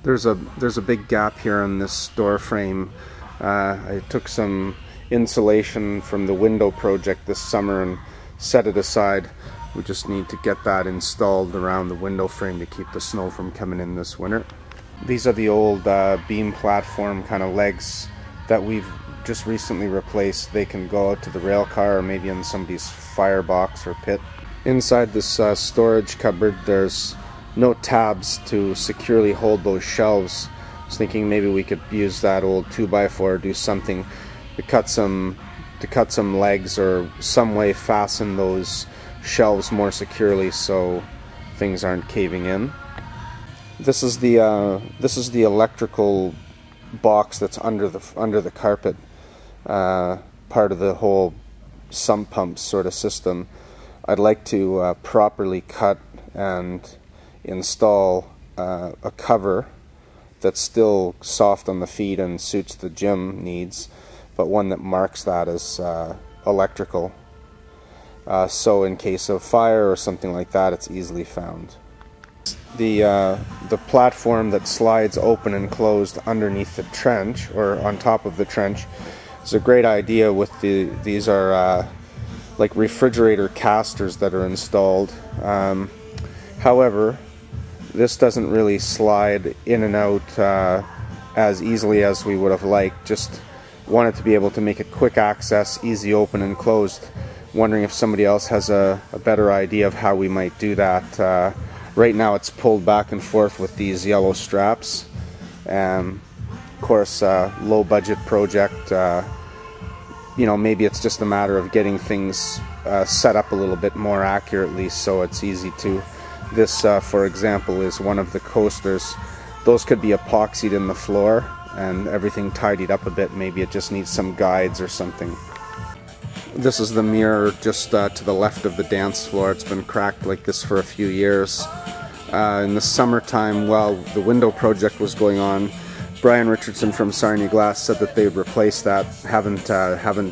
There's a big gap here in this door frame. I took some insulation from the window project this summer and set it aside. We just need to get that installed around the window frame to keep the snow from coming in this winter. These are the old beam platform kind of legs that we've just recently replaced. They can go out to the rail car or maybe in somebody's firebox or pit. Inside this storage cupboard there's no tabs to securely hold those shelves. I was thinking maybe we could use that old 2x4, do something to cut some legs or some way fasten those shelves more securely so things aren't caving in. This is the electrical box that's under the carpet, part of the whole sump pump sort of system. I'd like to properly cut and install a cover that's still soft on the feet and suits the gym needs, but one that marks that as electrical. So in case of fire or something like that, it's easily found. The platform that slides open and closed underneath the trench, or on top of the trench, is a great idea. With these are like refrigerator casters that are installed. However, this doesn't really slide in and out as easily as we would have liked. Just wanted to be able to make it quick access, easy open and closed. Wondering if somebody else has a better idea of how we might do that. Right now it's pulled back and forth with these yellow straps. Of course, low budget project. You know, maybe it's just a matter of getting things set up a little bit more accurately so it's easy to. This, for example, is one of the coasters. Those could be epoxied in the floor and everything tidied up a bit. Maybe it just needs some guides or something. This is the mirror just to the left of the dance floor. It's been cracked like this for a few years. In the summertime, while the window project was going on, Brian Richardson from Sarnia Glass said that they would replace that. Haven't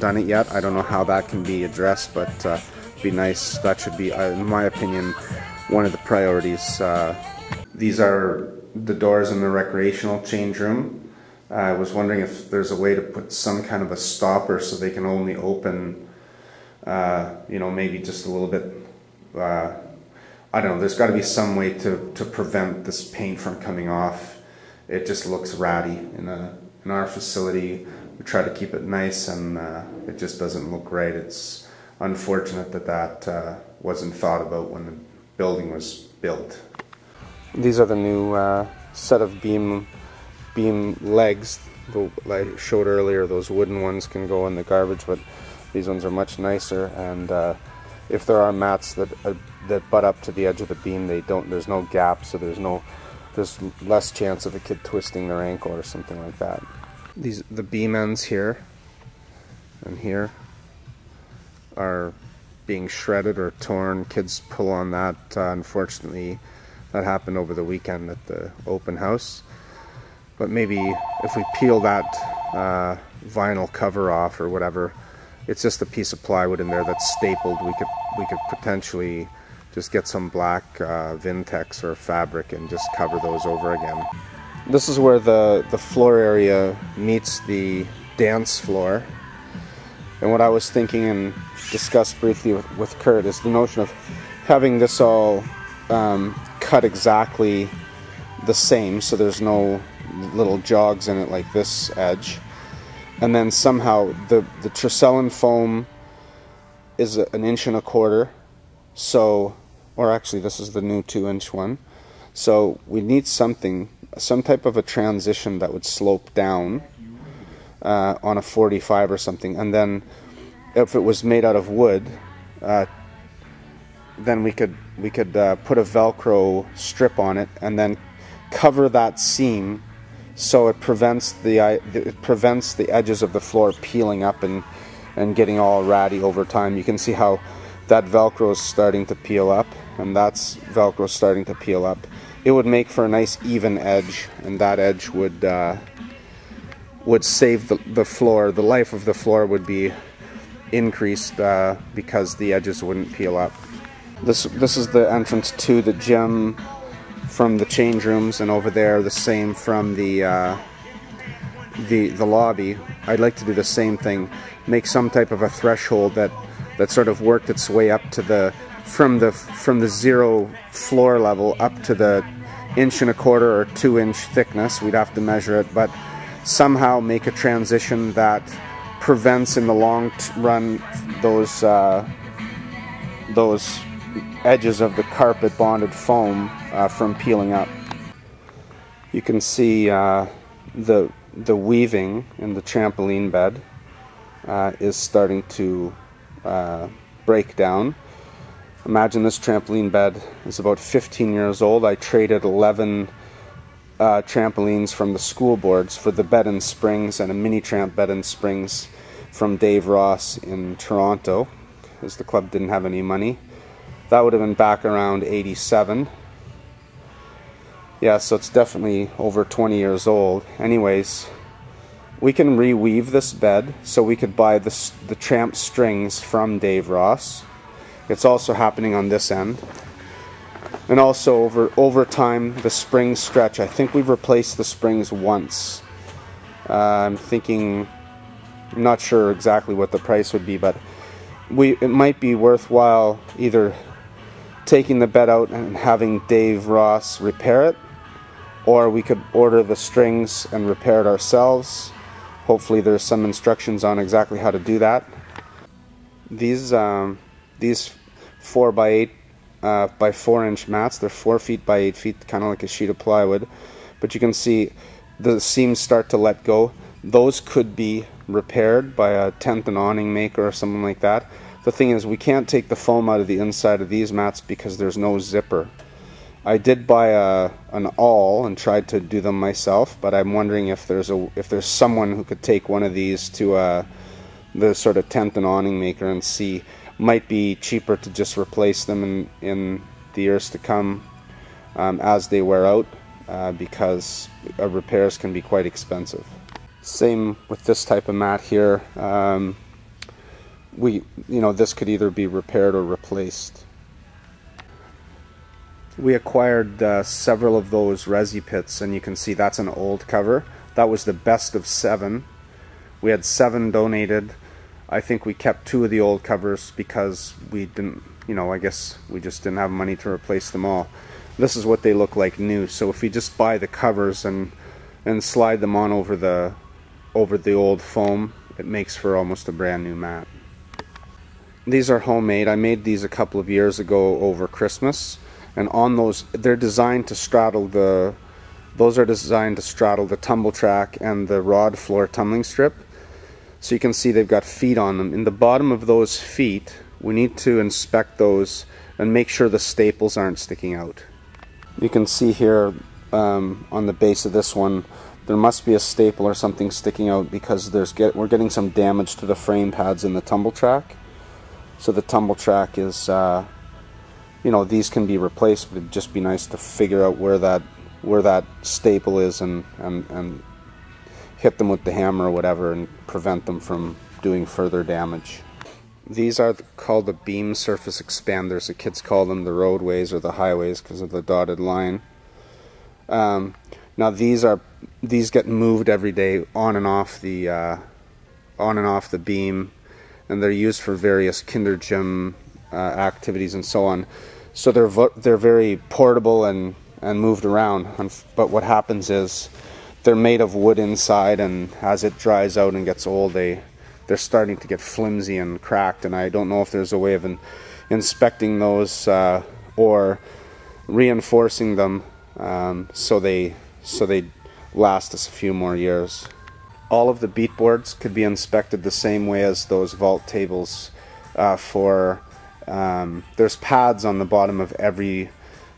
done it yet. I don't know how that can be addressed, but it'd be nice. That should be, in my opinion, one of the priorities. These are the doors in the recreational change room. I was wondering if there's a way to put some kind of a stopper so they can only open, you know, maybe just a little bit, I don't know, there's got to be some way to prevent this paint from coming off. It just looks ratty. In our facility, we try to keep it nice and it just doesn't look right. It's unfortunate that wasn't thought about when the building was built. These are the new set of beam legs. Like I showed earlier, those wooden ones can go in the garbage, but these ones are much nicer. And if there are mats that butt up to the edge of the beam, there's no gap, so there's less chance of a kid twisting their ankle or something like that. The beam ends here and here are being shredded or torn. Kids pull on that. Unfortunately, that happened over the weekend at the open house. But maybe if we peel that vinyl cover off or whatever, it's just a piece of plywood in there that's stapled. We could potentially just get some black Vintex or fabric and just cover those over again. This is where the floor area meets the dance floor. And what I was thinking and discussed briefly with Kurt is the notion of having this all cut exactly the same, so there's no little jogs in it like this edge. And then somehow the Tricellin foam is 1.25 inches, so, or actually this is the new 2-inch one. So we need some type of a transition that would slope down on a 45 or something. And then if it was made out of wood, then we could put a Velcro strip on it and then cover that seam so it prevents the edges of the floor peeling up and getting all ratty over time. You can see how that Velcro is starting to peel up, and that's Velcro starting to peel up. It would make for a nice even edge, and that edge would save the floor. The life of the floor would be increased because the edges wouldn't peel up. This is the entrance to the gym from the change rooms, and over there the same from the lobby. I'd like to do the same thing, make some type of a threshold that sort of worked its way up to the from the 0 floor level up to the 1.25" or 2" thickness. We'd have to measure it, but somehow make a transition that prevents in the long run those edges of the carpet bonded foam from peeling up. You can see the weaving in the trampoline bed is starting to break down. Imagine this trampoline bed is about 15 years old. I traded 11 trampolines from the school boards for the bed and springs, and a mini tramp bed and springs from Dave Ross in Toronto, because the club didn't have any money. That would have been back around 87. Yeah, so it's definitely over 20 years old. Anyways, we can reweave this bed, so we could buy the tramp strings from Dave Ross. It's also happening on this end. And also over time, the springs stretch. I think we've replaced the springs once. I'm not sure exactly what the price would be, but it might be worthwhile either taking the bed out and having Dave Ross repair it, or we could order the strings and repair it ourselves. Hopefully there's some instructions on exactly how to do that. These 4x8 by 4" mats, they're 4 feet by 8 feet, kind of like a sheet of plywood, but you can see the seams start to let go. Those could be repaired by a tent and awning maker or something like that. The thing is, we can't take the foam out of the inside of these mats because there's no zipper. I did buy an awl and tried to do them myself, but I'm wondering if there's someone who could take one of these to the sort of tent and awning maker and see. Might be cheaper to just replace them in the years to come as they wear out, because repairs can be quite expensive. Same with this type of mat here. This could either be repaired or replaced. We acquired several of those resi pits, and you can see that's an old cover. That was the best of 7. We had 7 donated. I think we kept 2 of the old covers because we didn't, I guess we just didn't have money to replace them all. This is what they look like new. So if we just buy the covers and slide them on over the old foam, it makes for almost a brand new mat. These are homemade. I made these a couple of years ago over Christmas, and on those, they're designed to straddle the tumble track and the rod floor tumbling strip. So you can see they've got feet on them. In the bottom of those feet, we need to inspect those and make sure the staples aren't sticking out. You can see here on the base of this one, there must be a staple or something sticking out because we're getting some damage to the frame pads in the tumble track. So the tumble track is, these can be replaced, but it'd just be nice to figure out where that staple is and hit them with the hammer or whatever and prevent them from doing further damage. These are called the beam surface expanders. The kids call them the roadways or the highways because of the dotted line. Now these get moved every day on and off the beam, and they're used for various kinder gym activities and so on. So they're very portable and moved around. But what happens is they're made of wood inside, and as it dries out and gets old, they're starting to get flimsy and cracked. And I don't know if there's a way of inspecting those or reinforcing them so they last us a few more years. All of the beat boards could be inspected the same way as those vault tables. There's pads on the bottom of every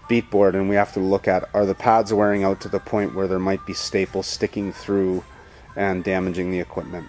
beat board, and we have to look at, are the pads wearing out to the point where there might be staples sticking through and damaging the equipment.